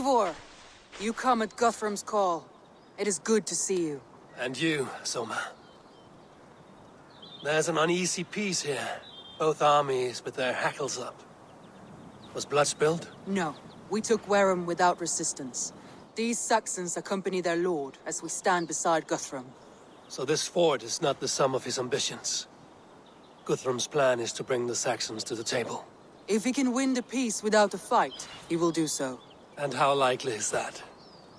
Eivor, you come at Guthrum's call. It is good to see you. And you, Soma. There's an uneasy peace here. Both armies with their hackles up. Was blood spilled? No, we took Wareham without resistance. These Saxons accompany their lord as we stand beside Guthrum. So this fort is not the sum of his ambitions. Guthrum's plan is to bring the Saxons to the table. If he can win the peace without a fight, he will do so. And how likely is that?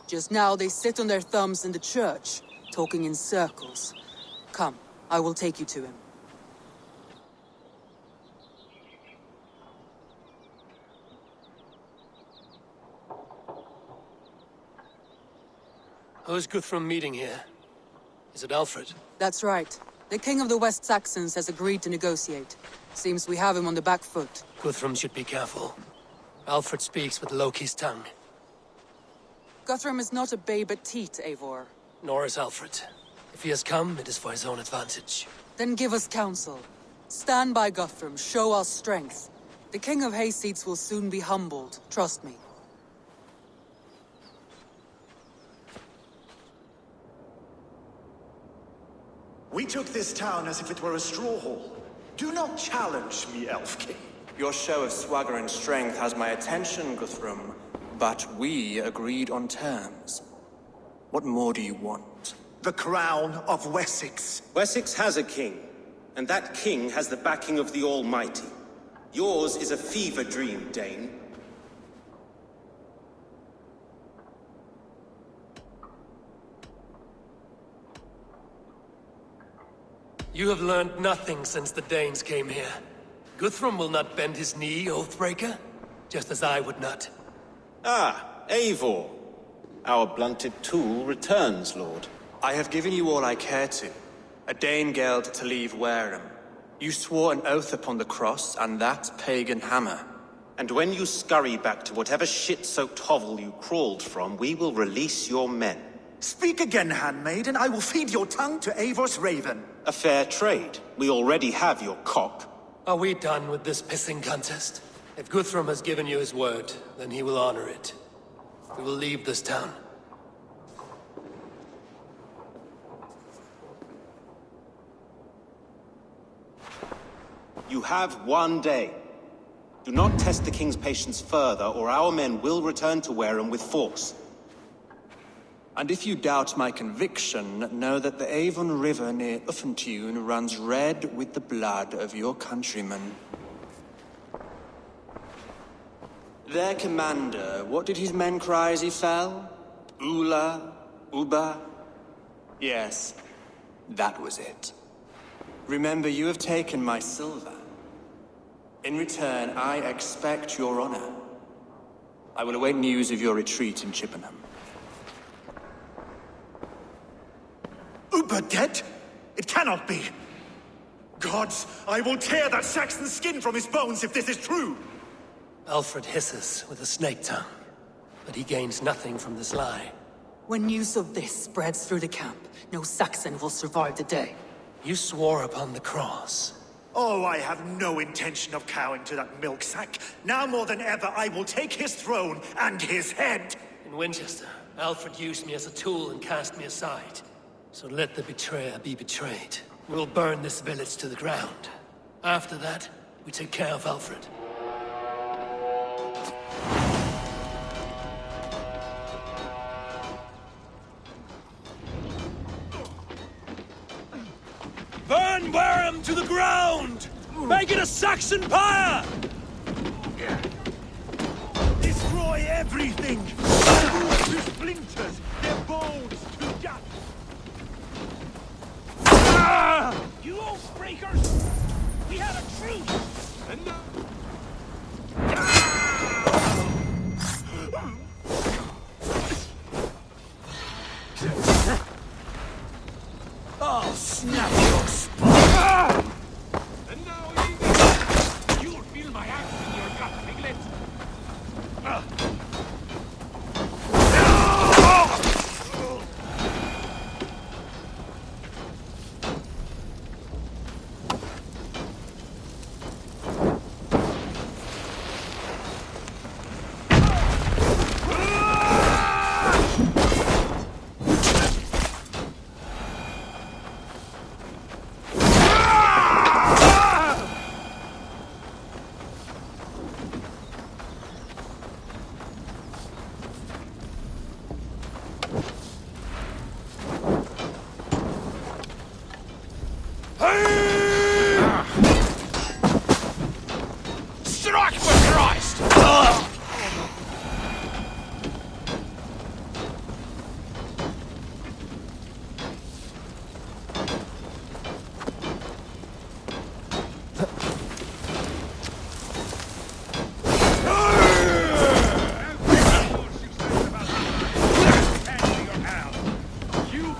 Just now they sit on their thumbs in the church, talking in circles. Come, I will take you to him. Who's Guthrum meeting here? Is it Alfred? That's right. The king of the West Saxons has agreed to negotiate. Seems we have him on the back foot. Guthrum should be careful. Alfred speaks with Loki's tongue. Guthrum is not a babe at teat, Eivor. Nor is Alfred. If he has come, it is for his own advantage. Then give us counsel. Stand by Guthrum, show our strength. The king of Hayseeds will soon be humbled, trust me. We took this town as if it were a straw hall. Do not challenge me, Elf King. Your show of swagger and strength has my attention, Guthrum. But we agreed on terms. What more do you want? The crown of Wessex. Wessex has a king, and that king has the backing of the Almighty. Yours is a fever dream, Dane. You have learned nothing since the Danes came here. Guthrum will not bend his knee, Oathbreaker, just as I would not. Ah, Eivor. Our blunted tool returns, Lord. I have given you all I care to. A Danegeld to leave Wareham. You swore an oath upon the cross, and that pagan hammer. And when you scurry back to whatever shit-soaked hovel you crawled from, we will release your men. Speak again, handmaid, and I will feed your tongue to Eivor's raven. A fair trade. We already have your cock. Are we done with this pissing contest? If Guthrum has given you his word, then he will honor it. We will leave this town. You have 1 day. Do not test the king's patience further, or our men will return to Wareham with force. And if you doubt my conviction, know that the Avon River near Uffentune runs red with the blood of your countrymen. Their commander, what did his men cry as he fell? Ula? Uba? Yes, that was it. Remember, you have taken my silver. In return, I expect your honor. I will await news of your retreat in Chippenham. Uber dead? It cannot be. Gods, I will tear that Saxon skin from his bones if this is true. Alfred hisses with a snake tongue, but he gains nothing from this lie. When news of this spreads through the camp, no Saxon will survive the day. You swore upon the cross. Oh, I have no intention of cowing to that milk sack. Now more than ever, I will take his throne and his head. In Winchester, Alfred used me as a tool and cast me aside. So let the betrayer be betrayed. We'll burn this village to the ground. After that, we take care of Alfred. Burn Wareham to the ground! Make it a Saxon pyre! Destroy everything! To splinters, their bones to dust! You oathbreakers! We had a truce! And now... I'll snap your spine! And now you'll feel my axe in your gut, piglet!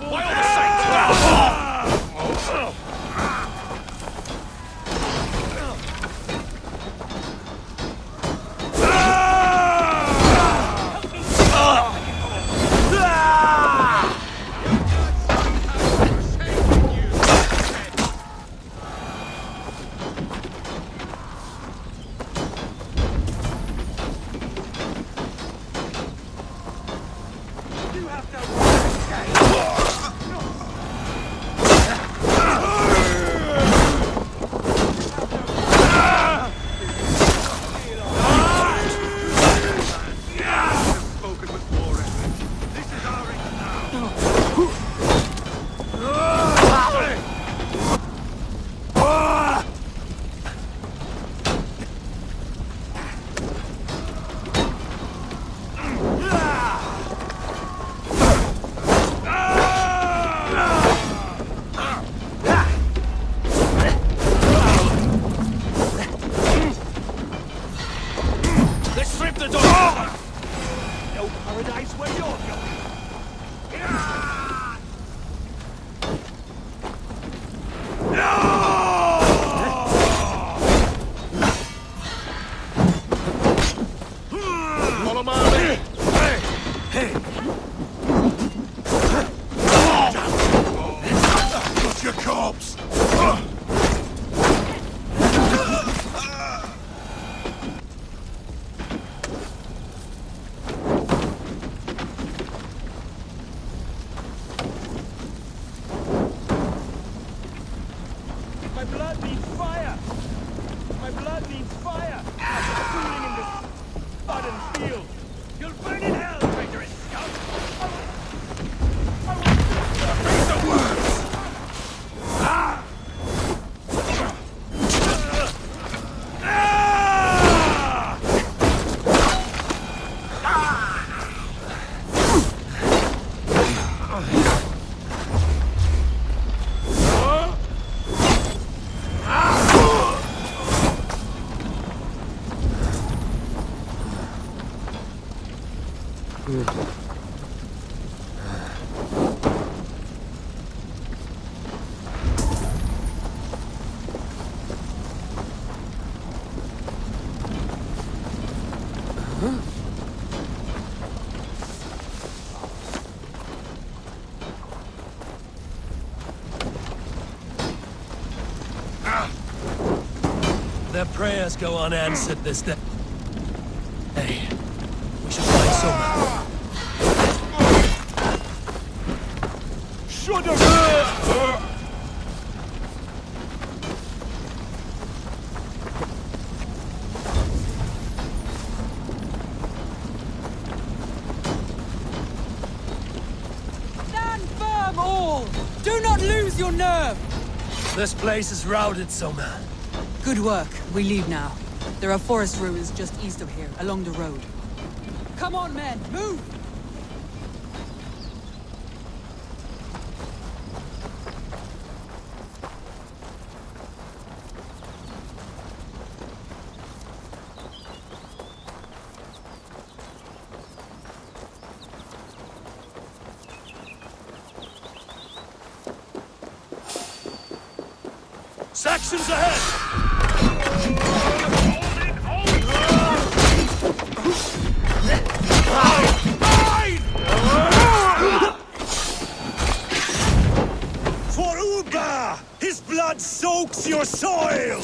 By all the saints! My blood needs fire! My blood needs fire! Cooling in this sodden field! You'll burn in hell, traitorous scum! Read the words! Their prayers go unanswered this day. Hey, we should find someone. Stand firm, all! Do not lose your nerve! This place is routed, Soma. Good work. We leave now. There are forest ruins just east of here, along the road. Come on, men! Move! Saxons ahead! For Uba! His blood soaks your soil!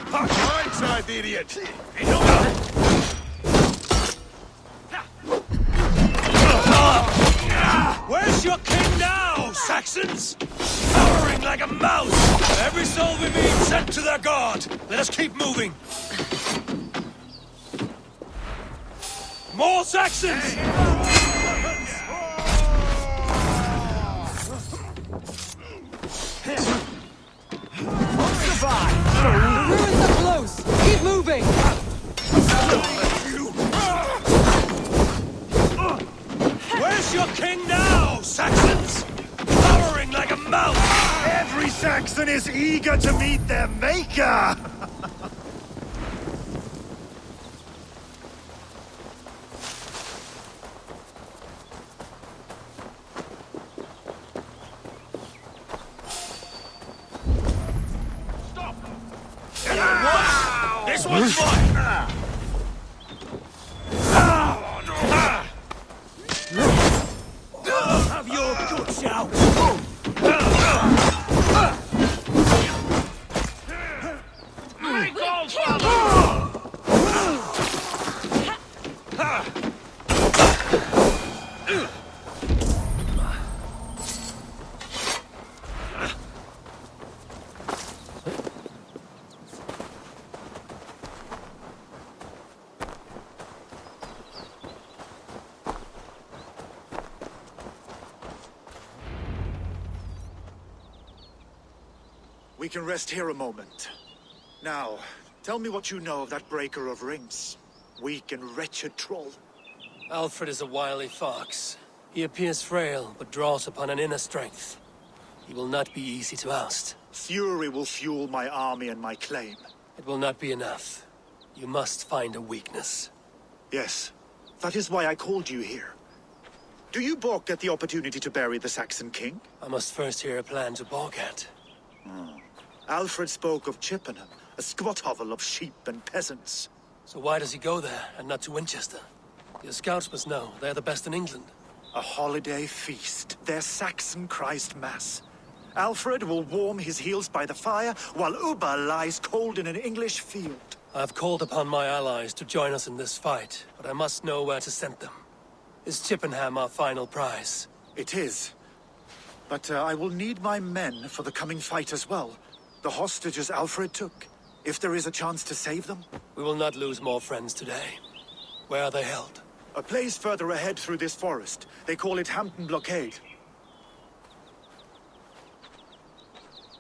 Blindside, the idiot! Where's your king now, Saxons? Cowering like a mouse! Every soul we meet sent to their god! Let us keep moving! More Saxons! The ruins are close! Keep moving! Where's your king now, Saxons? Cowering like a mouse! Every Saxon is eager to meet their maker! This one's mine! Have your guts out! Make all follow! We can rest here a moment. Now, tell me what you know of that breaker of rings. Weak and wretched troll. Alfred is a wily fox. He appears frail, but draws upon an inner strength. He will not be easy to oust. Fury will fuel my army and my claim. It will not be enough. You must find a weakness. Yes, that is why I called you here. Do you balk at the opportunity to bury the Saxon king? I must first hear a plan to balk at. Alfred spoke of Chippenham, a squat hovel of sheep and peasants. So why does he go there, and not to Winchester? Your scouts must know. They're the best in England. A holiday feast, their Saxon Christ Mass. Alfred will warm his heels by the fire, while Uba lies cold in an English field. I've called upon my allies to join us in this fight, but I must know where to send them. Is Chippenham our final prize? It is. But I will need my men for the coming fight as well. The hostages Alfred took. If there is a chance to save them. We will not lose more friends today. Where are they held? A place further ahead through this forest. They call it Hampton Blockade.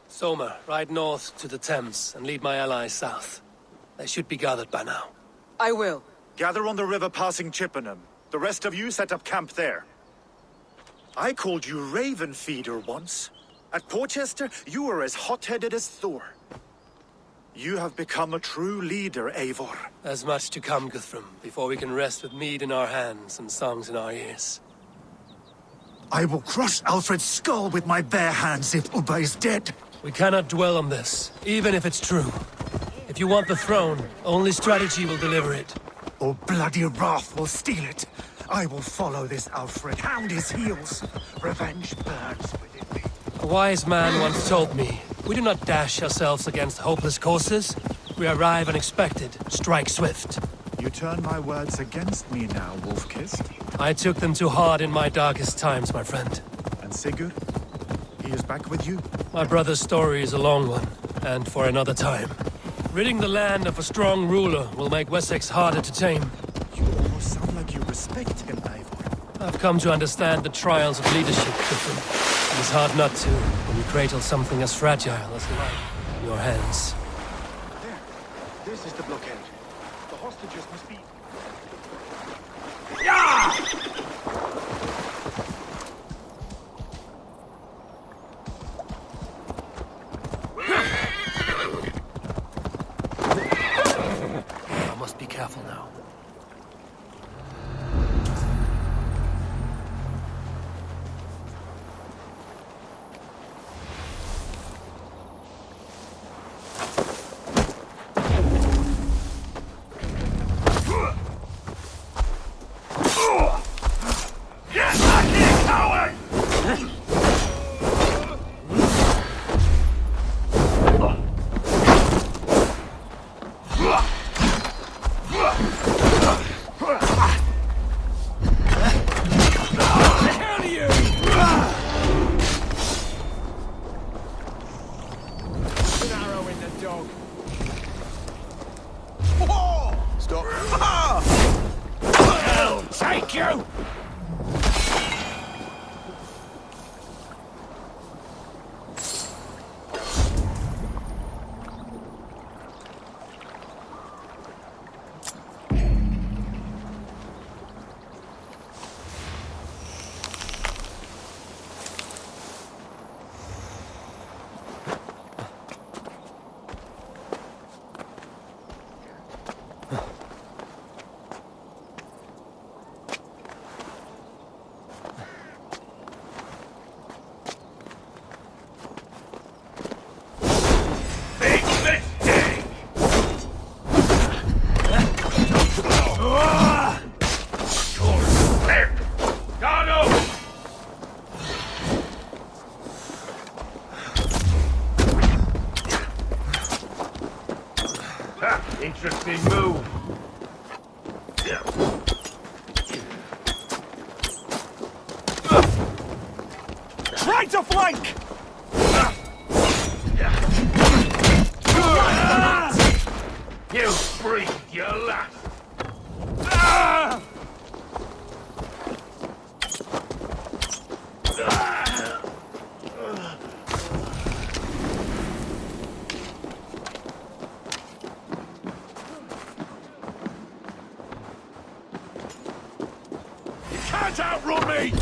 Soma, ride north to the Thames and lead my allies south. They should be gathered by now. I will. Gather on the river passing Chippenham. The rest of you set up camp there. I called you Raven Feeder once. At Porchester, you were as hot-headed as Thor. You have become a true leader, Eivor. There's much to come, Guthrum, before we can rest with mead in our hands and songs in our ears. I will crush Alfred's skull with my bare hands if Ubba is dead. We cannot dwell on this, even if it's true. If you want the throne, only strategy will deliver it. Or bloody wrath will steal it. I will follow this Alfred, hound his heels. Revenge burns within me. A wise man once told me, we do not dash ourselves against hopeless courses. We arrive unexpected, strike swift. You turn my words against me now, Wolf-Kissed. I took them too hard in my darkest times, my friend. And Sigurd? He is back with you? My brother's story is a long one, and for another time. Ridding the land of a strong ruler will make Wessex harder to tame. You almost sound like you respect him, Eivor. I've come to understand the trials of leadership, Guthrum. It is hard not to, when you cradle something as fragile as life in your hands. There. This is the blockade. The hostages must be... I must be careful now. Interesting move. Try to flank! You breathe your last. You can't outrun me!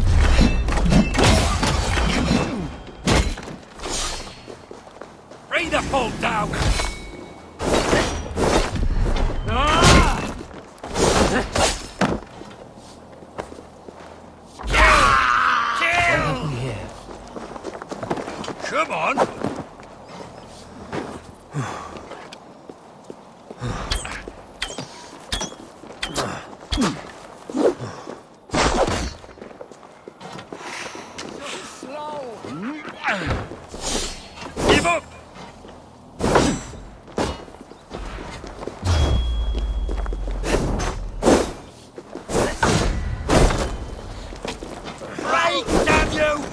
Bring the full down! Come on! Slow! Give up! Right, damn you!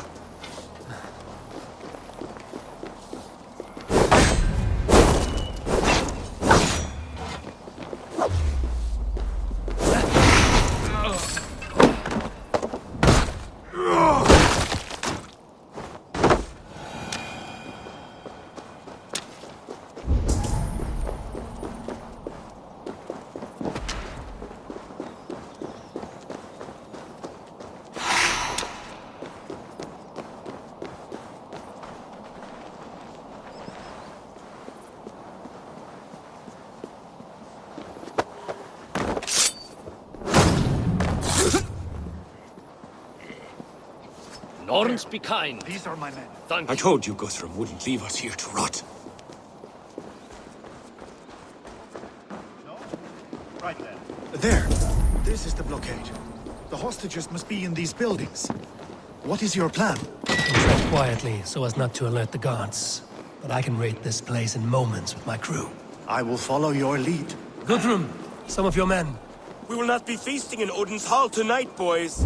Lawrence, be kind. These are my men. Thank I you. told you Guthrum wouldn't leave us here to rot. Right there. There. This is the blockade. The hostages must be in these buildings. What is your plan? Tread quietly so as not to alert the guards. But I can raid this place in moments with my crew. I will follow your lead. Guthrum, some of your men. We will not be feasting in Odin's Hall tonight, boys.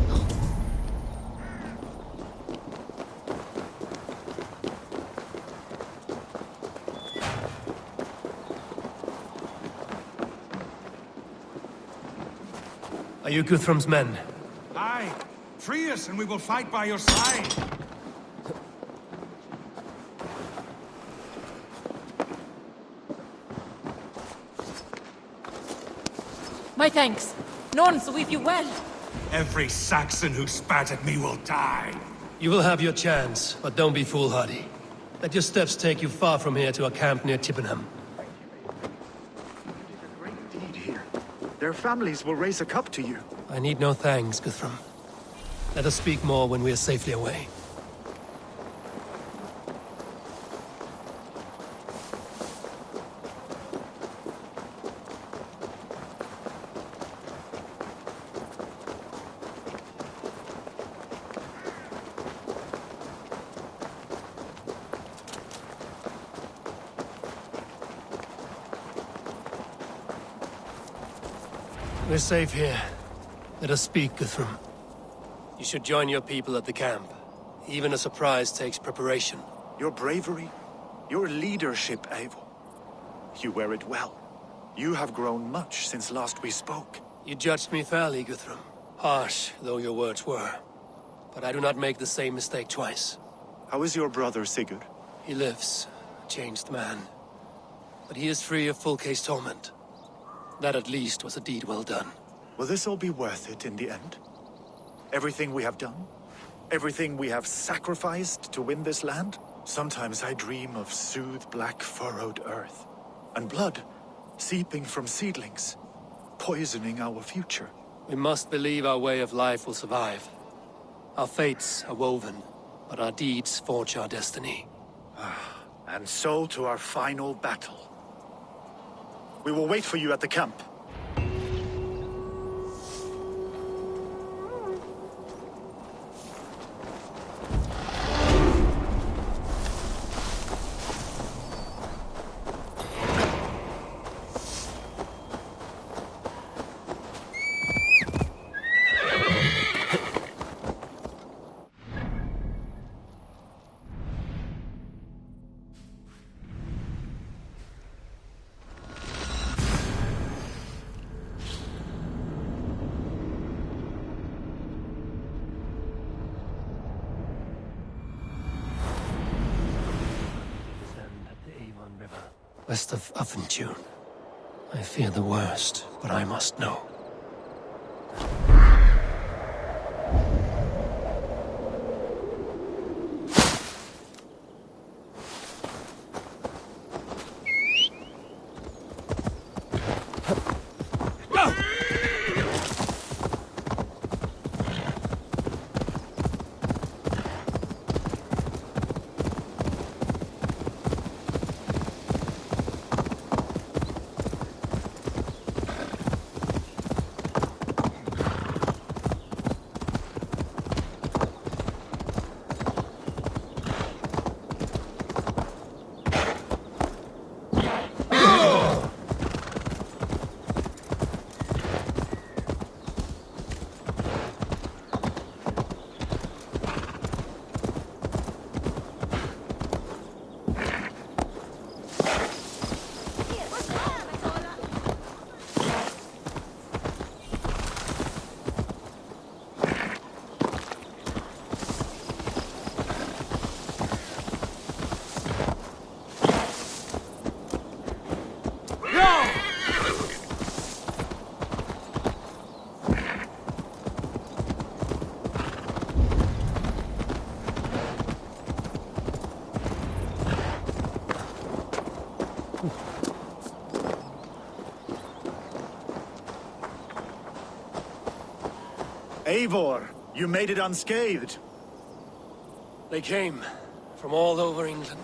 Are you Guthrum's men? Aye. Free us and we will fight by your side. My thanks. None sweep you well. Every Saxon who spat at me will die. You will have your chance, but don't be foolhardy. Let your steps take you far from here to a camp near Chippenham. You did a great deed here. Their families will raise a cup to you. I need no thanks, Guthrum. Let us speak more when we are safely away. We're safe here. Let us speak, Guthrum. You should join your people at the camp. Even a surprise takes preparation. Your bravery, your leadership, Eivor. You wear it well. You have grown much since last we spoke. You judged me fairly, Guthrum. Harsh though your words were. But I do not make the same mistake twice. How is your brother, Sigurd? He lives, a changed man. But he is free of full case torment. That at least was a deed well done. Will this all be worth it in the end? Everything we have done? Everything we have sacrificed to win this land? Sometimes I dream of soothed black furrowed earth. And blood seeping from seedlings, poisoning our future. We must believe our way of life will survive. Our fates are woven, but our deeds forge our destiny. And so to our final battle. We will wait for you at the camp. west of Uppentune. I fear the worst, but I must know. Eivor, you made it unscathed. They came from all over England.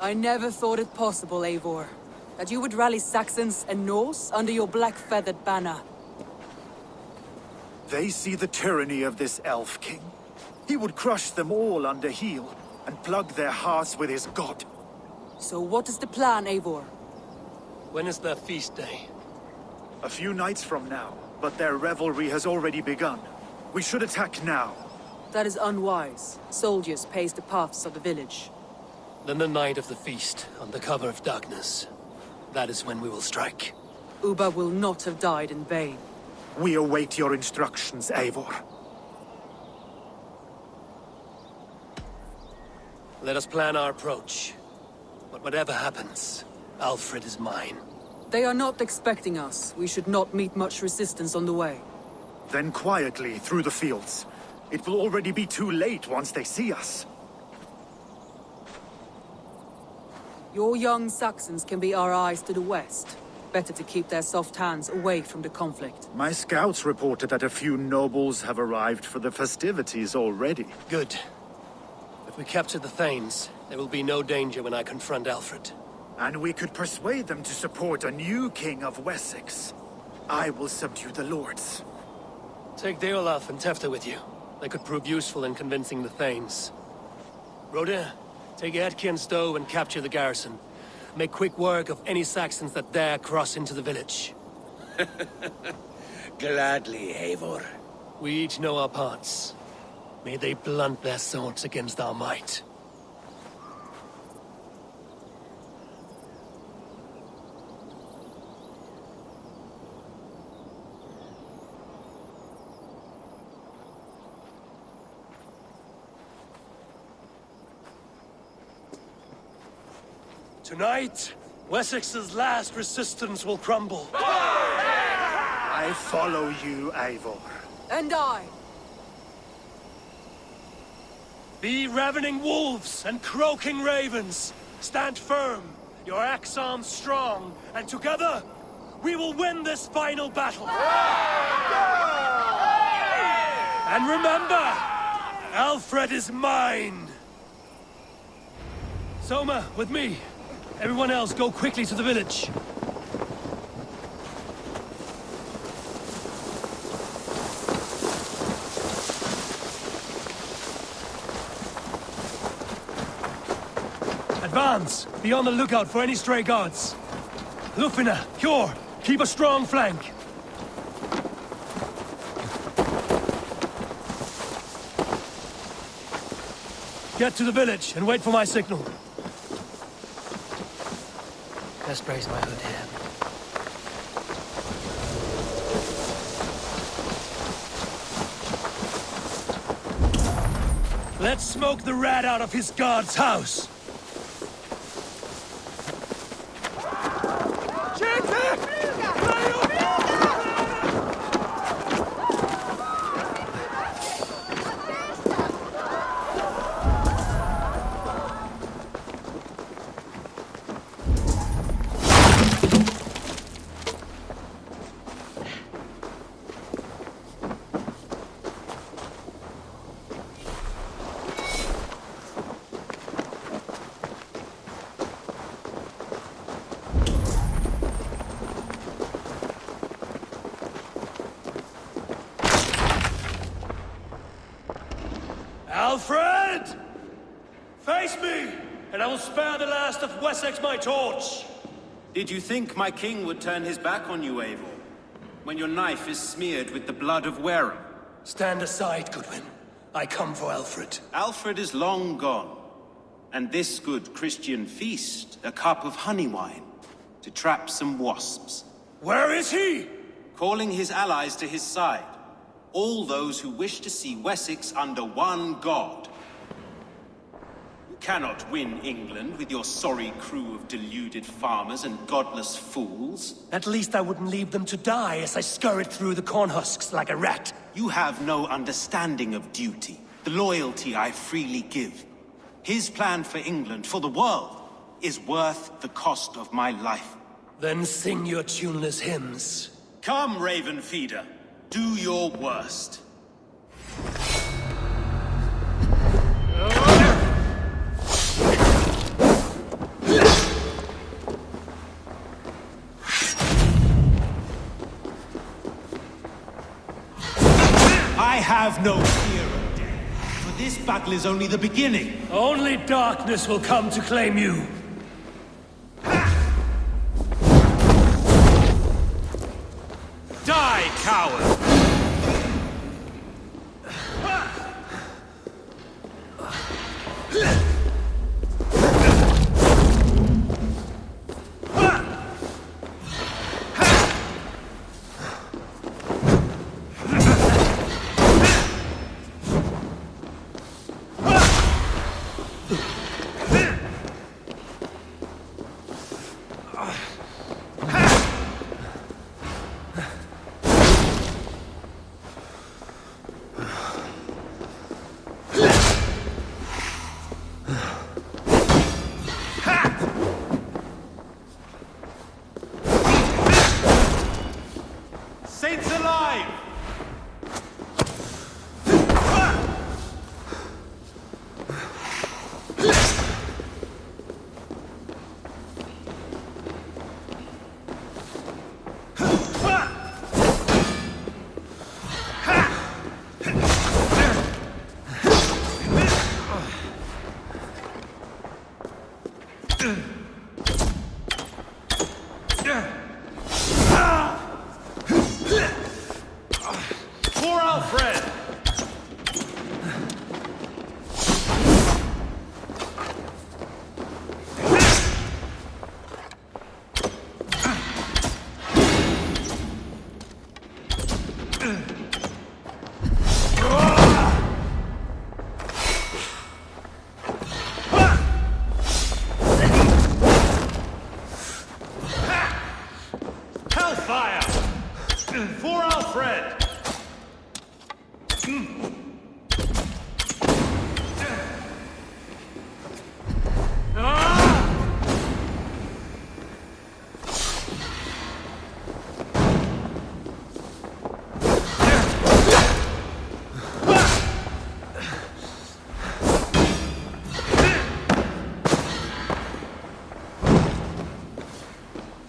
I never thought it possible, Eivor, that you would rally Saxons and Norse under your black-feathered banner. They see the tyranny of this elf king. He would crush them all under heel and plug their hearts with his god. So what is the plan, Eivor? When is their feast day? A few nights from now, but their revelry has already begun. We should attack now. That is unwise. Soldiers pace the paths of the village. Then the night of the feast, under cover of darkness. That is when we will strike. Ubba will not have died in vain. We await your instructions, Eivor. Let us plan our approach. But whatever happens, Alfred is mine. They are not expecting us. We should not meet much resistance on the way. Then quietly through the fields. It will already be too late once they see us. Your young Saxons can be our eyes to the west. Better to keep their soft hands away from the conflict. My scouts reported that a few nobles have arrived for the festivities already. Good. If we capture the Thanes, there will be no danger when I confront Alfred. And we could persuade them to support a new king of Wessex. I will subdue the lords. Take Deolaf and Tefta with you. They could prove useful in convincing the Thanes. Rhoda, take Edki and Stowe and capture the garrison. Make quick work of any Saxons that dare cross into the village. Gladly, Eivor. We each know our parts. May they blunt their swords against our might. Tonight, Wessex's last resistance will crumble. I follow you, Eivor. And I! Be ravening wolves and croaking ravens. Stand firm, your axe arms strong, and together, we will win this final battle. And remember, Alfred is mine. Soma, with me. Everyone else, go quickly to the village. Advance! Be on the lookout for any stray guards. Lufina, Hjor, keep a strong flank. Get to the village and wait for my signal. Let's brace my hood here. Let's smoke the rat out of his guard's house. Alfred! Face me, and I will spare the last of Wessex my torch! Did you think my king would turn his back on you, Eivor? When your knife is smeared with the blood of Wareham? Stand aside, Goodwin. I come for Alfred. Alfred is long gone. And this good Christian feast, a cup of honey wine, to trap some wasps. Where is he? Calling his allies to his side. All those who wish to see Wessex under one god. You cannot win England with your sorry crew of deluded farmers and godless fools. At least I wouldn't leave them to die as I scurried through the corn husks like a rat. You have no understanding of duty, the loyalty I freely give. His plan for England, for the world, is worth the cost of my life. Then sing your tuneless hymns. Come, Raven Feeder. Do your worst. I have no fear of death, for this battle is only the beginning. Only darkness will come to claim you. Die, coward! Saints alive! For Alfred! Hellfire! For Alfred!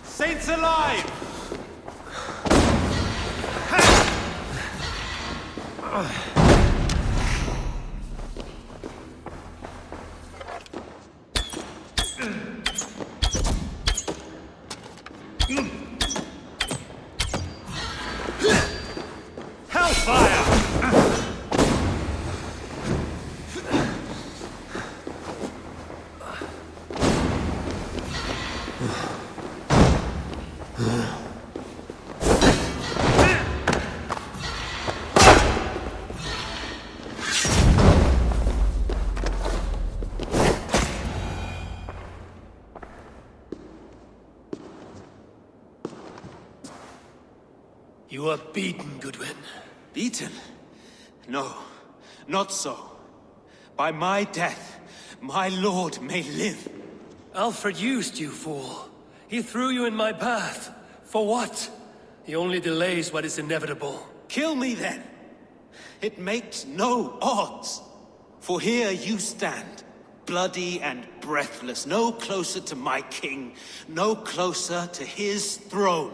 Saints alive! Hellfire! You are beaten, Goodwin. Beaten? No, not so. By my death, my lord may live. Alfred used you, fool. He threw you in my path. For what? He only delays what is inevitable. Kill me then. It makes no odds. For here you stand, bloody and breathless, no closer to my king, no closer to his throne.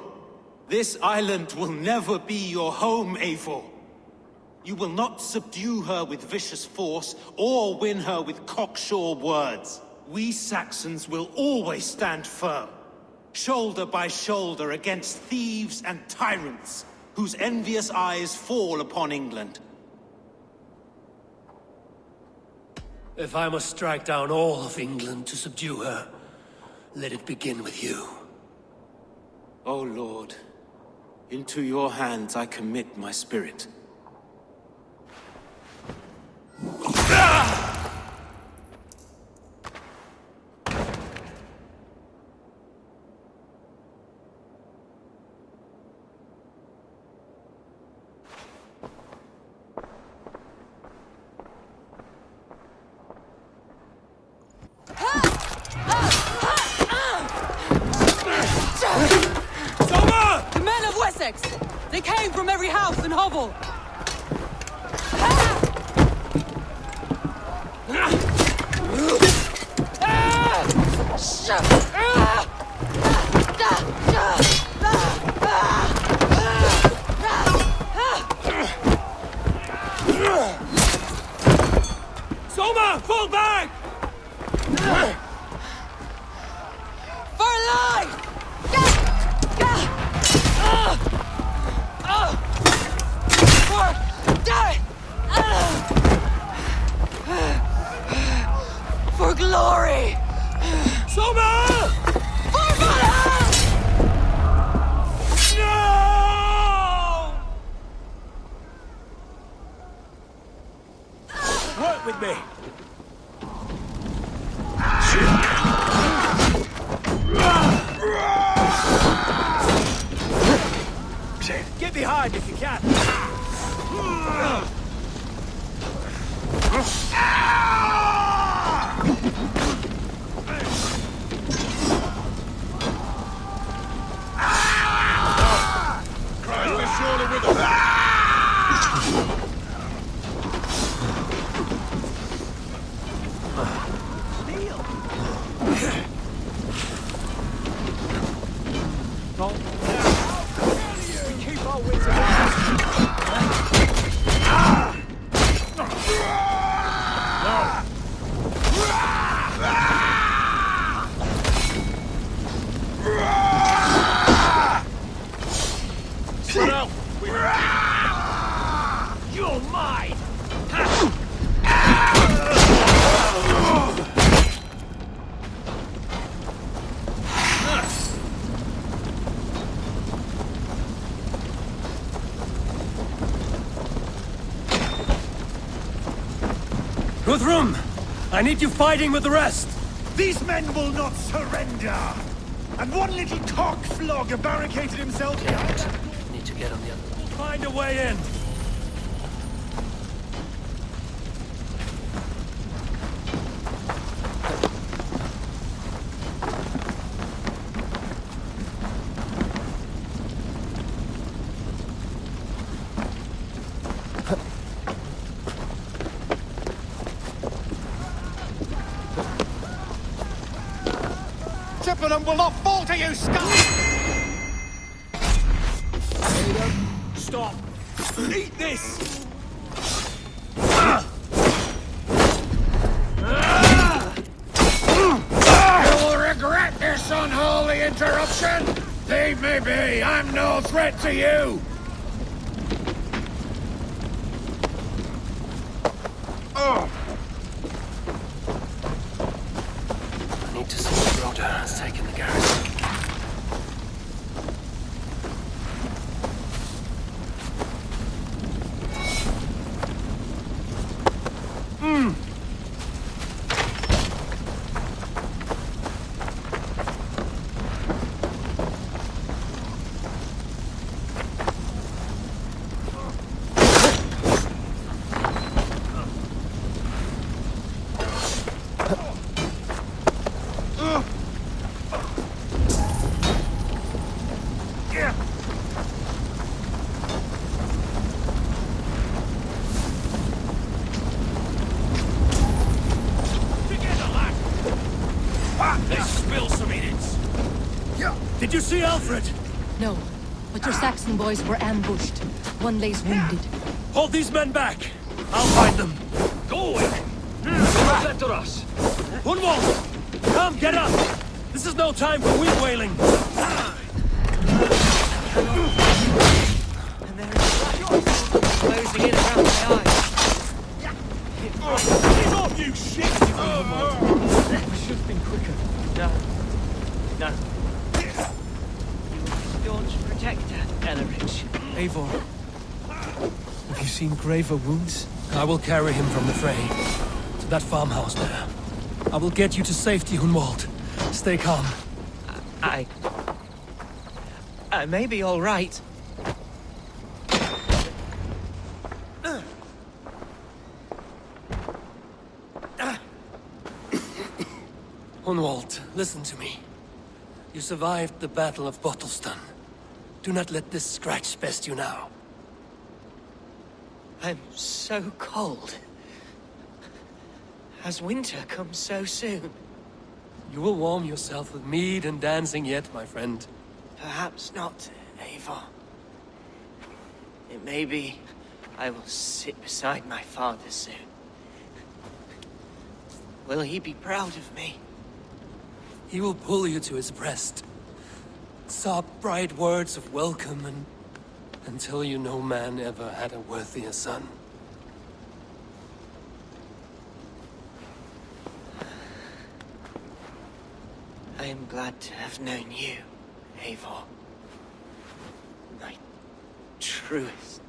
This island will never be your home, Eivor. You will not subdue her with vicious force, or win her with cocksure words. We Saxons will always stand firm, shoulder by shoulder against thieves and tyrants, whose envious eyes fall upon England. If I must strike down all of England to subdue her, let it begin with you. O Lord, into your hands I commit my spirit. The men of Wessex! They came from every house and hovel! Soma, fall back! For life! For glory! Soma! For Valhalla! No! Work with me. Get behind if you can. You're mine! Guthrum! I need you fighting with the rest! These men will not surrender! And one little cockflogger barricaded himself behind. Need to get on the other. We'll find a way in! Chippenham will not fall to you, scum! Stop! Eat this! You will regret this unholy interruption! Leave me be! I'm no threat to you! I need to see if Rhoda has taken the garrison. They spill some idiots. Did you see Alfred? No, but your Saxon boys were ambushed. One lays wounded. Hold these men back. I'll find them. Going! Better us. Hunwald! Come, get up! This is no time for weak wailing. And there is closing in around my eyes. Get off, you shit! We should have been quicker. No. No. Staunch protector, Ellerich. Eivor, have you seen graver wounds? I will carry him from the fray to that farmhouse there. I will get you to safety, Hunwald. Stay calm. I may be all right. Hunwald, listen to me. You survived the Battle of Bottleston. Do not let this scratch best you now. I'm so cold. Has winter come so soon? You will warm yourself with mead and dancing yet, my friend. Perhaps not, Eivor. It may be I will sit beside my father soon. Will he be proud of me? He will pull you to his breast. Sob bright words of welcome and tell you no man ever had a worthier son. I am glad to have known you, Eivor. My truest.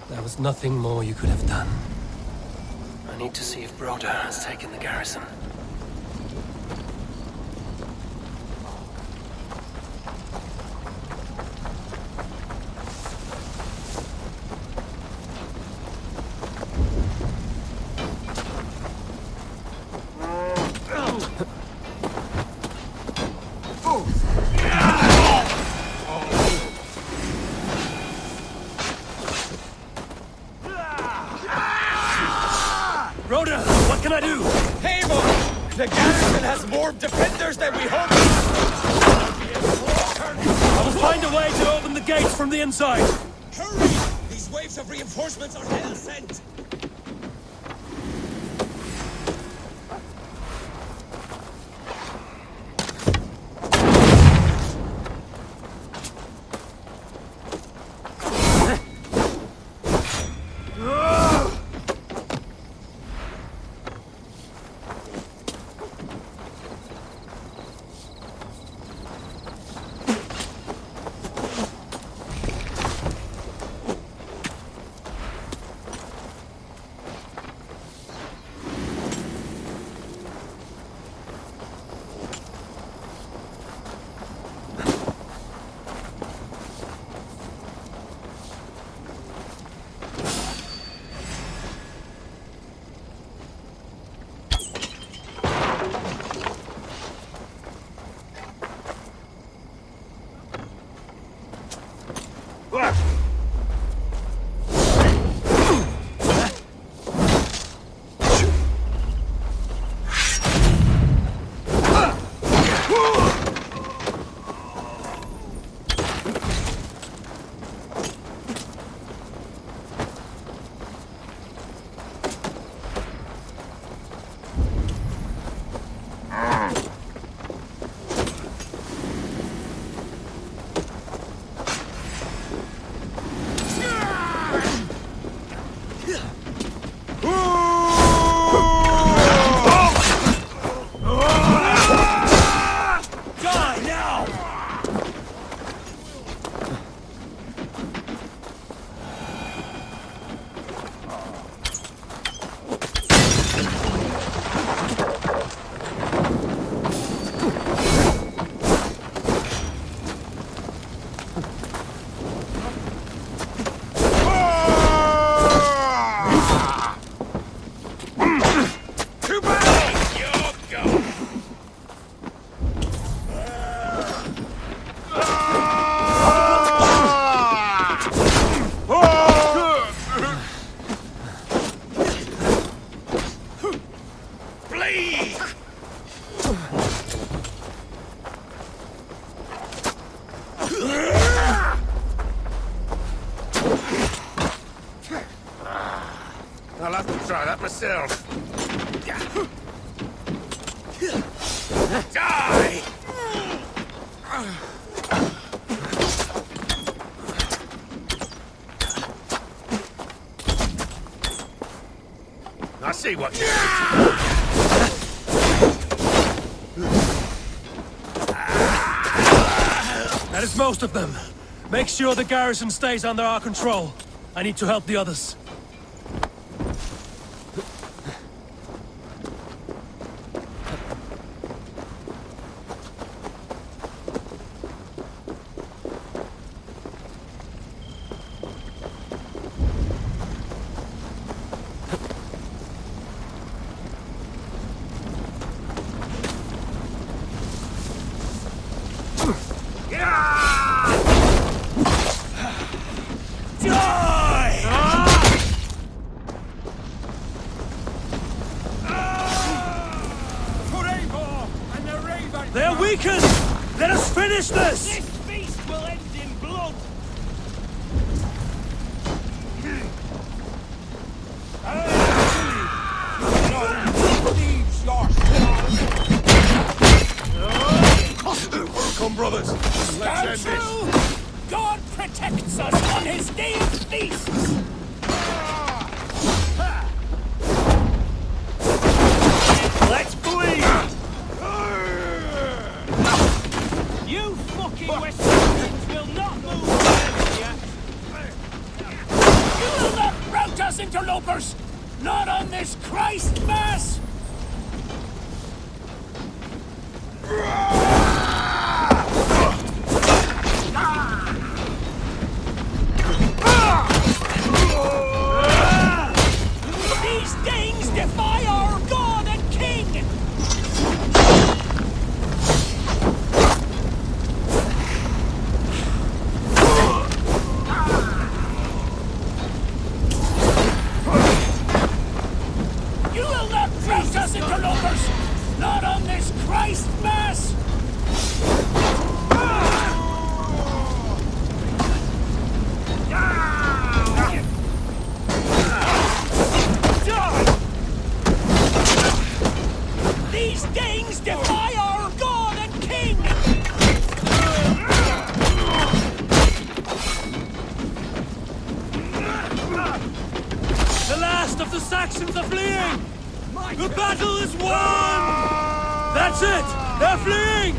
There was nothing more you could have done. I need to see if Broder has taken the garrison. Broder, what can I do? Eivor! The garrison has more defenders than we hoped! I will find a way to open the gates from the inside. Hurry! These waves of reinforcements are hell sent! yourself! Die! I see what you That is most of them. Make sure the garrison stays under our control. I need to help the others. They're weakened! Let us finish this! This feast will end in blood! Come, brothers. Let's end this. God protects us on his day of feasts! Let's bleed! You fucking Westerners will not move yet! You will not rout us, interlopers! Not on this Christ Mass! These Danes defy our God and King! You will not rout us, interlopers! Not on this Christ Mass! These Danes defy our God and King! The last of the Saxons are fleeing! The battle is won! That's it! They're fleeing!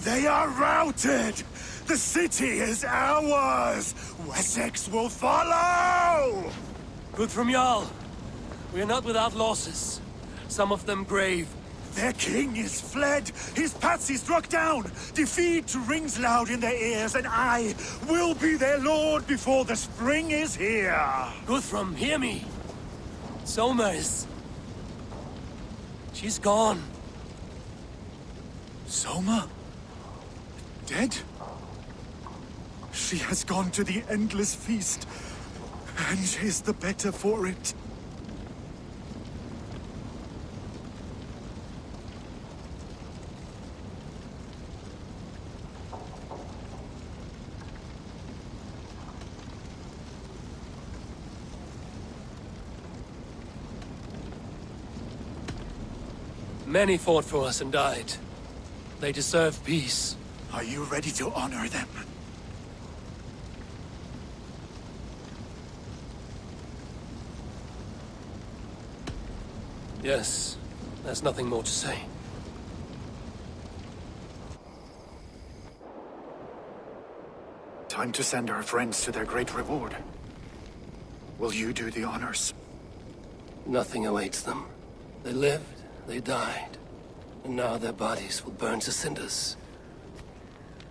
They are routed! The city is ours! Wessex will follow! Good from Jarl. We are not without losses. Some of them grave. Their king is fled! His patsy struck down! Defeat rings loud in their ears, and I will be their lord before the spring is here! Guthrum, hear me. Somers. She's gone. Soma? Dead? She has gone to the endless feast, and is the better for it. Many fought for us and died. They deserve peace. Are you ready to honor them? Yes, there's nothing more to say. Time to send our friends to their great reward. Will you do the honors? Nothing awaits them. They lived, they died, and now their bodies will burn to cinders.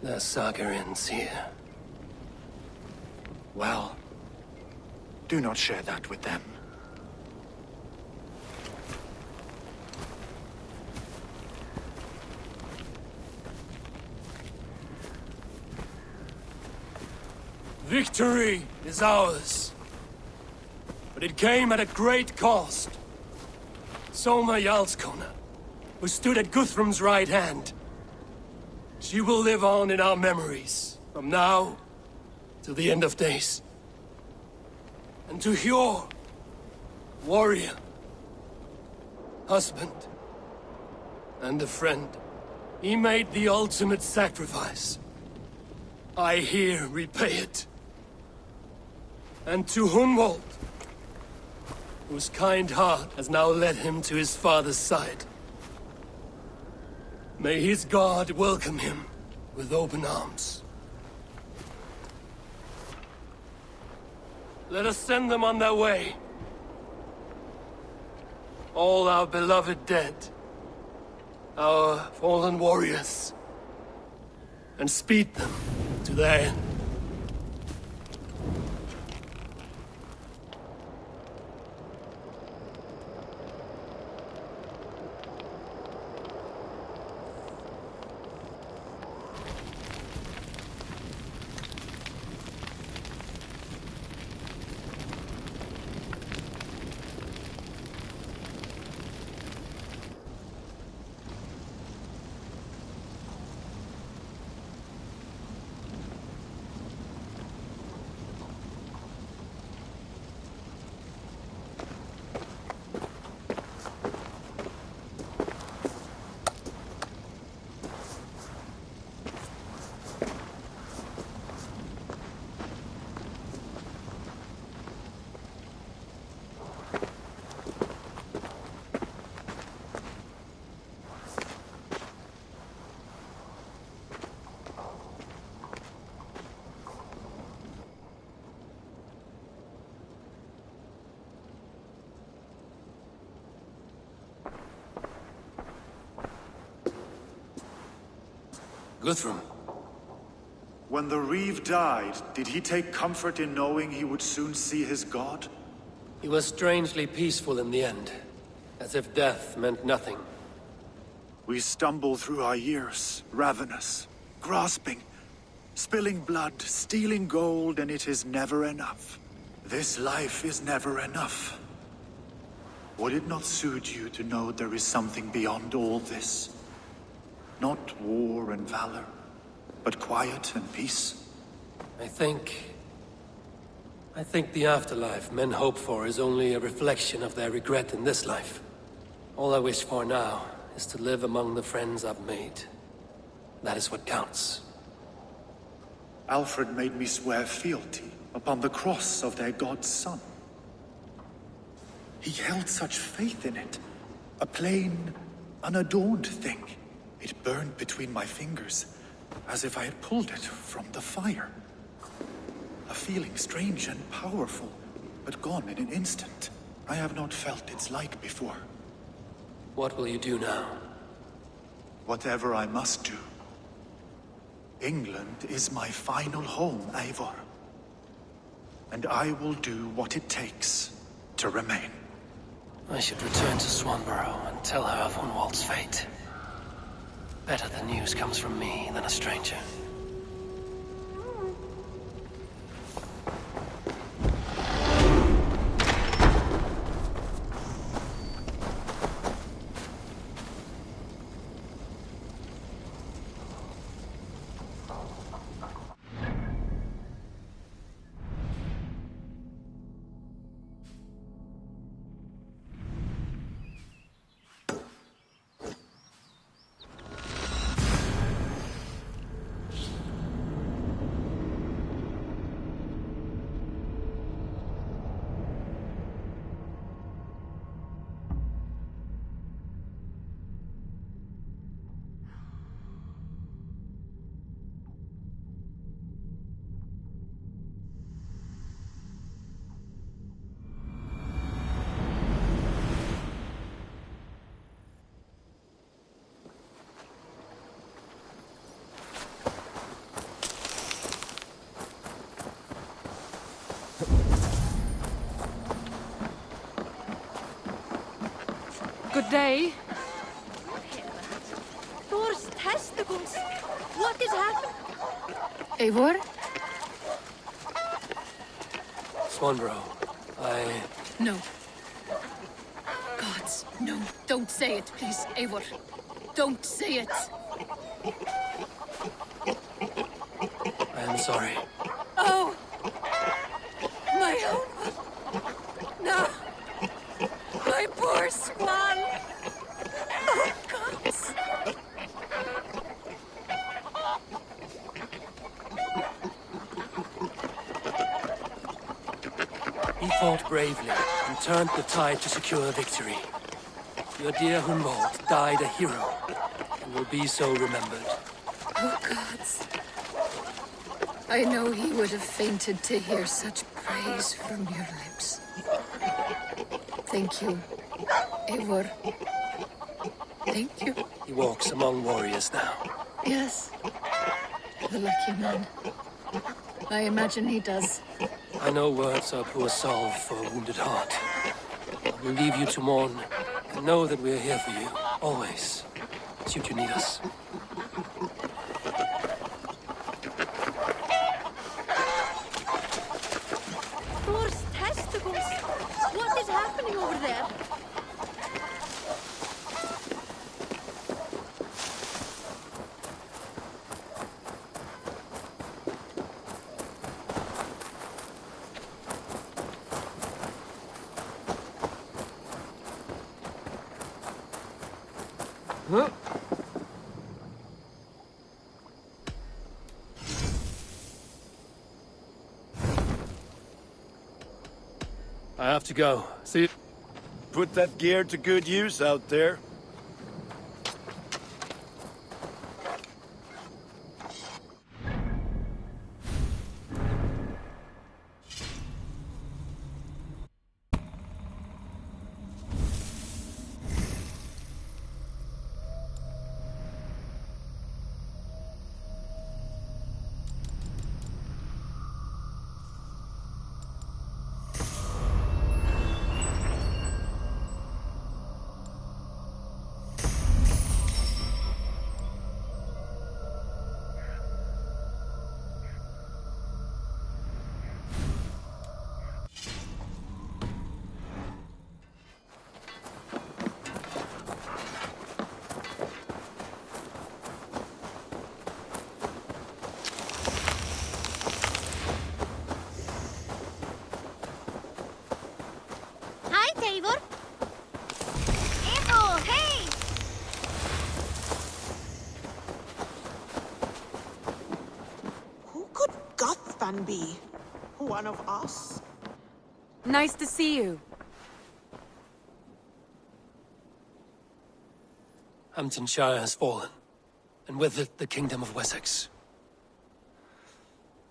Their saga ends here. Well, do not share that with them. Victory is ours. But it came at a great cost. Soma Jarlskona, who stood at Guthrum's right hand. She will live on in our memories, from now to the end of days. And to Hjor, warrior, husband, and a friend. He made the ultimate sacrifice. I here repay it. And to Hunwald, whose kind heart has now led him to his father's side. May his God welcome him with open arms. Let us send them on their way. All our beloved dead, our fallen warriors, and speed them to their end. Guthrum. When the Reeve died, did he take comfort in knowing he would soon see his god? He was strangely peaceful in the end, as if death meant nothing. We stumble through our years, ravenous, grasping, spilling blood, stealing gold, and it is never enough. This life is never enough. Would it not suit you to know there is something beyond all this? Not war and valor, but quiet and peace. I think the afterlife men hope for is only a reflection of their regret in this life. All I wish for now is to live among the friends I've made. That is what counts. Alfred made me swear fealty upon the cross of their god's son. He held such faith in it, a plain, unadorned thing. It burned between my fingers, as if I had pulled it from the fire. A feeling strange and powerful, but gone in an instant. I have not felt its like before. What will you do now? Whatever I must do. England is my final home, Eivor. And I will do what it takes to remain. I should return to Swanborough and tell her of Hunwald's fate. Better the news comes from me than a stranger. Good day. Thor's testicles! What is happening? Eivor? last one, bro. No. Gods, no. Don't say it, please, Eivor. Don't say it. I am sorry. Oh! My own one. No. My poor swan. Oh, gods. He fought bravely and turned the tide to secure victory. Your dear Humboldt died a hero and will be so remembered. Oh, gods. I know he would have fainted to hear such praise from your lips. Thank you, Eivor. Thank you. He walks among warriors now. Yes. The lucky man. I imagine he does. I know words are poor salve for a wounded heart. I will leave you to mourn, and know that we are here for you, always, should you need us. Thor's testicles! What is happening over there? I have to go. See you. Put that gear to good use out there. Be one of us? Nice to see you. Hamptonshire has fallen, and with it the Kingdom of Wessex.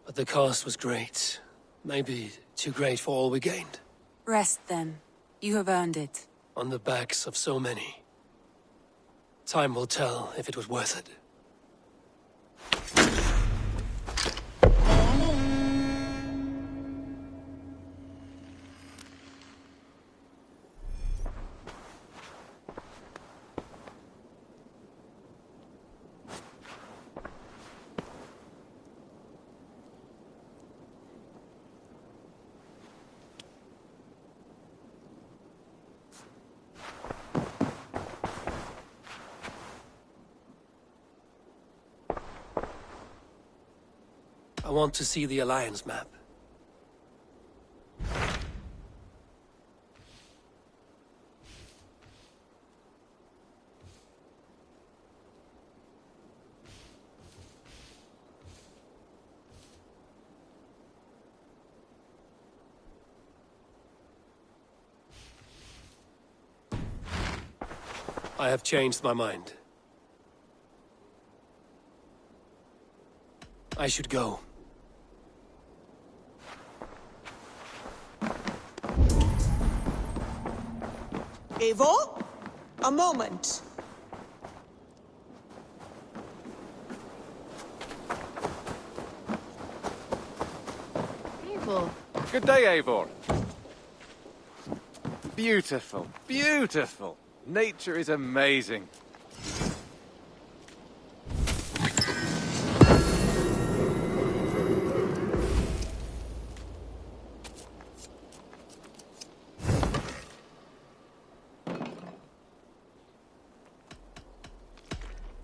But the cost was great. Maybe too great for all we gained. Rest then. You have earned it. On the backs of so many. Time will tell if it was worth it. I want to see the Alliance map. I have changed my mind. I should go. Eivor? A moment. Eivor. Good day, Eivor. Beautiful, beautiful. Nature is amazing.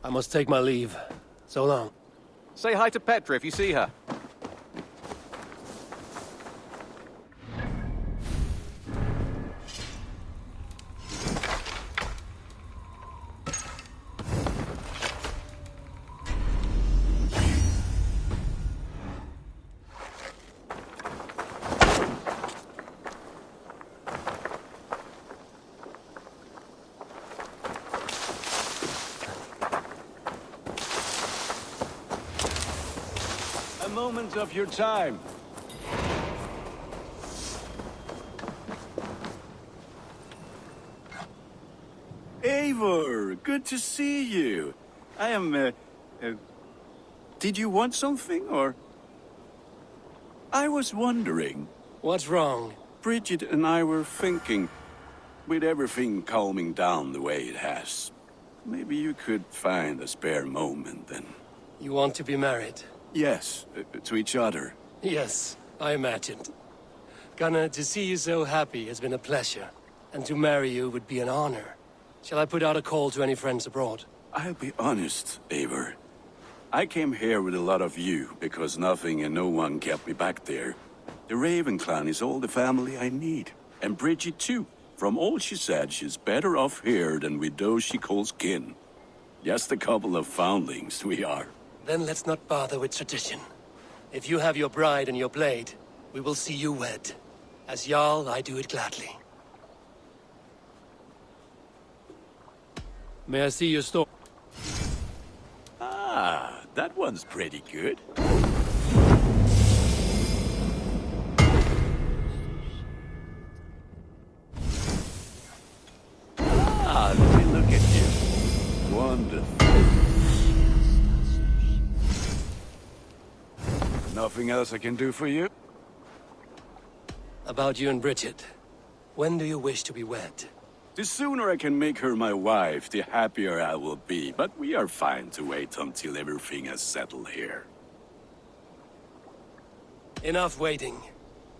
I must take my leave. So long. Say hi to Petra if you see her. A moment of your time. Eivor, good to see you. I am, did you want something, or? I was wondering. What's wrong? Bridget and I were thinking, with everything calming down the way it has, maybe you could find a spare moment and... You want to be married? Yes, to each other. Yes, I imagined. Gunnar, to see you so happy has been a pleasure. And to marry you would be an honor. Shall I put out a call to any friends abroad? I'll be honest, Eivor. I came here with a lot of you, because nothing and no one kept me back there. The Raven clan is all the family I need. And Bridget too. From all she said, she's better off here than with those she calls kin. Just a couple of foundlings we are. Then let's not bother with tradition. If you have your bride and your blade, we will see you wed. As Jarl, I do it gladly. May I see your store? Ah, that one's pretty good. Ah, let me look at you. Wonderful. Nothing else I can do for you? About you and Bridget. When do you wish to be wed? The sooner I can make her my wife, the happier I will be. But we are fine to wait until everything has settled here. Enough waiting.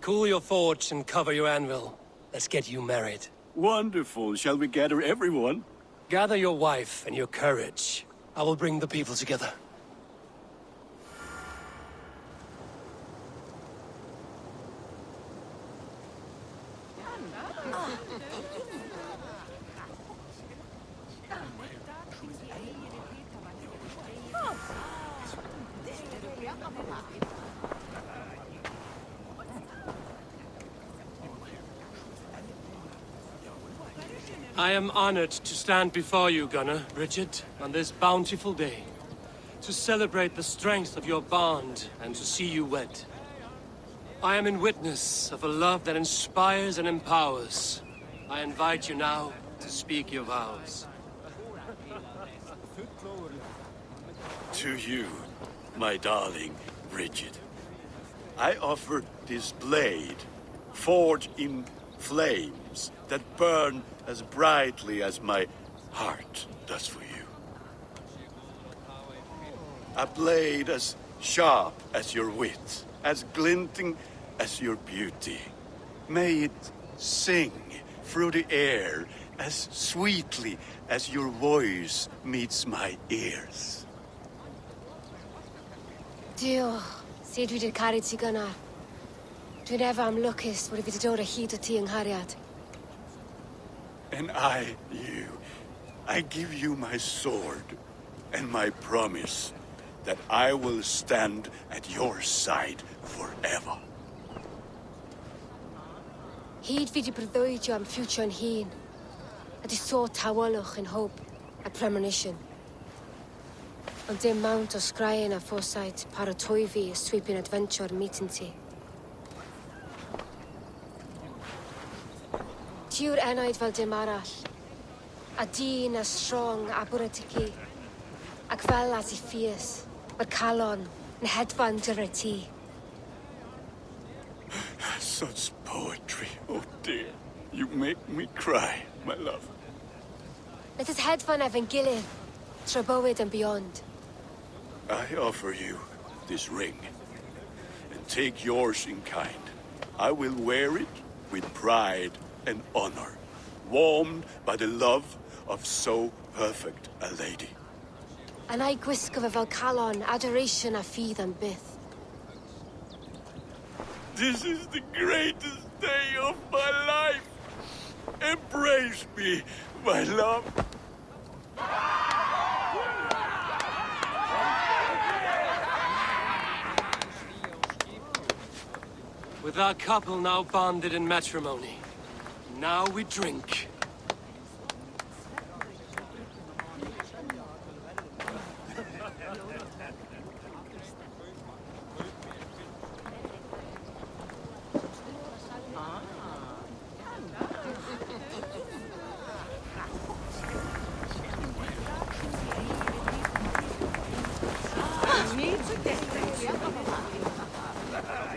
Cool your forge and cover your anvil. Let's get you married. Wonderful. Shall we gather everyone? Gather your wife and your courage. I will bring the people together. I am honored to stand before you, Gunnar, Bridget, on this bountiful day, to celebrate the strength of your bond and to see you wed. I am in witness of a love that inspires and empowers. I invite you now to speak your vows. To you, my darling Bridget, I offer this blade, forged in flames that burn as brightly as my heart does for you. A blade as sharp as your wit, as glinting as your beauty. May it sing through the air as sweetly as your voice meets my ears. Dio, sed vi det carit si Gunnar. Dwi'n efa am lwcus bod I wedi dod o hyd o ti yng nghariad. And I give you my sword and my promise that I will stand at your side forever. Hyd fi di breuddwydio am ffiwtio yn hun, a di so tawalwch yn hope a premonition. Ond dim mount o sgraen a foresight paratoi fi a sweeping adventure meeting ti. Tiw'r enaid fel dim arall, a dyn a strong a bwratici, ac fel at I ffies, mae'r calon yn hedfan dyr y ti. Such poetry, oh dear. You make me cry, my love. Let us hedfan efo'n gilydd, tra bywyd and beyond. I offer you this ring, and take yours in kind. I will wear it with pride and honor, warmed by the love of so perfect a lady. And I gwisg of a Valhalla adoration a feed and bith. This is the greatest day of my life. Embrace me, my love. With our couple now bonded in matrimony, now we drink.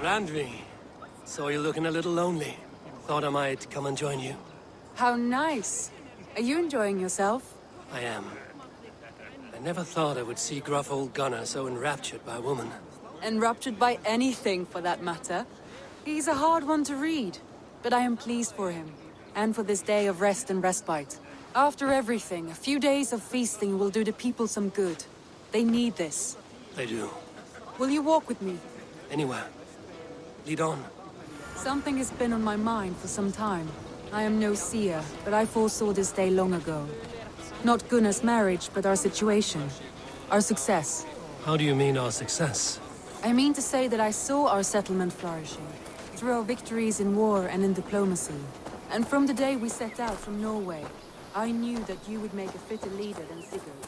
Randvi, saw you looking a little lonely. Thought I might come and join you. How nice. Are you enjoying yourself? I am. I never thought I would see gruff old Gunnar so enraptured by a woman. Enraptured by anything, for that matter. He's a hard one to read, but I am pleased for him, and for this day of rest and respite. After everything, a few days of feasting will do the people some good. They need this. They do. Will you walk with me? Anywhere. Lead on. Something has been on my mind for some time. I am no seer, but I foresaw this day long ago. Not Gunnar's marriage, but our situation. Our success. How do you mean our success? I mean to say that I saw our settlement flourishing, through our victories in war and in diplomacy. And from the day we set out from Norway, I knew that you would make a fitter leader than Sigurd.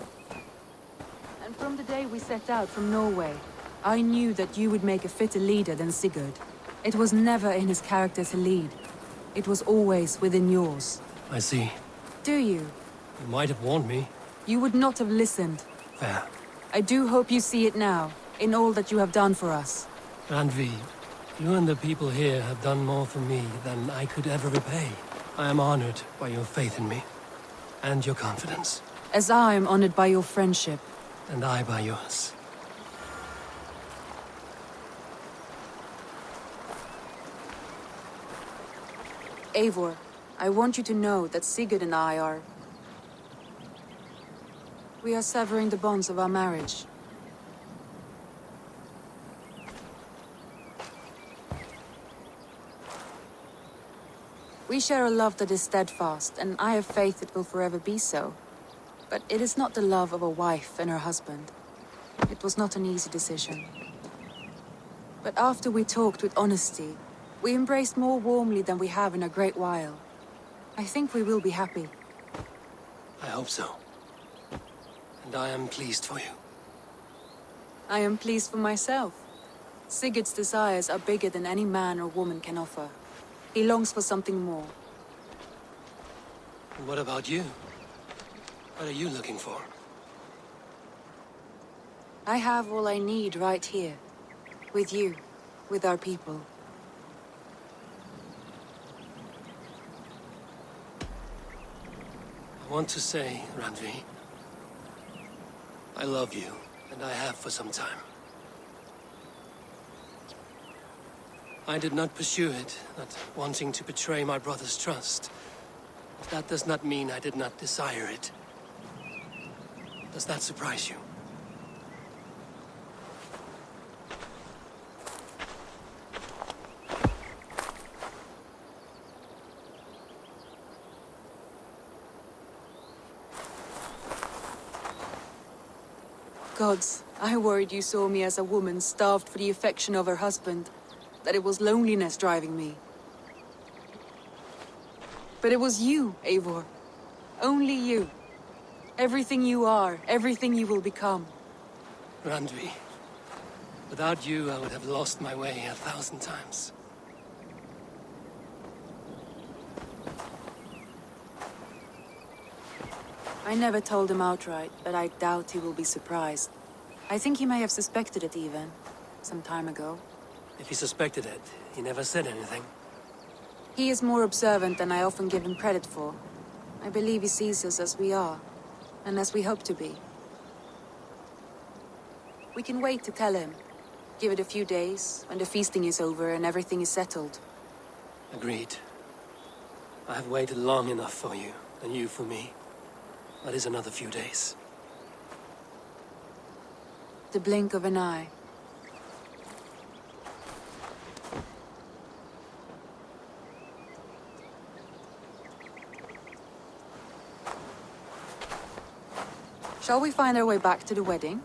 And from the day we set out from Norway, I knew that you would make a fitter leader than Sigurd. It was never in his character to lead. It was always within yours. I see. Do you? You might have warned me. You would not have listened. Fair. I do hope you see it now, in all that you have done for us. Randvi, you and the people here have done more for me than I could ever repay. I am honored by your faith in me, and your confidence. As I am honored by your friendship. And I by yours. Eivor, I want you to know that Sigurd and I are... We are severing the bonds of our marriage. We share a love that is steadfast, and I have faith it will forever be so. But it is not the love of a wife and her husband. It was not an easy decision. But after we talked with honesty, we embraced more warmly than we have in a great while. I think we will be happy. I hope so. And I am pleased for you. I am pleased for myself. Sigurd's desires are bigger than any man or woman can offer. He longs for something more. And what about you? What are you looking for? I have all I need right here. With you. With our people. I want to say, Randvi, I love you, and I have for some time. I did not pursue it, not wanting to betray my brother's trust. But that does not mean I did not desire it. Does that surprise you? Gods, I worried you saw me as a woman starved for the affection of her husband. That it was loneliness driving me. But it was you, Eivor. Only you. Everything you are, everything you will become. Randvi, without you I would have lost my way 1,000 times. I never told him outright, but I doubt he will be surprised. I think he may have suspected it even, some time ago. If he suspected it, he never said anything. He is more observant than I often give him credit for. I believe he sees us as we are, and as we hope to be. We can wait to tell him. Give it a few days, when the feasting is over and everything is settled. Agreed. I have waited long enough for you, and you for me. That is another few days. The blink of an eye. Shall we find our way back to the wedding?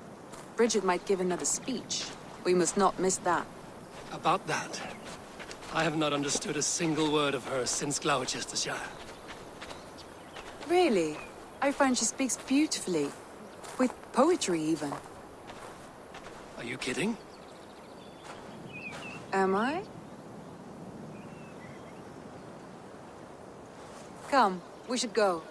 Bridget might give another speech. We must not miss that. About that, I have not understood a single word of hers since Gloucestershire. Really? I find she speaks beautifully. With poetry, even. Are you kidding? Am I? Come, we should go.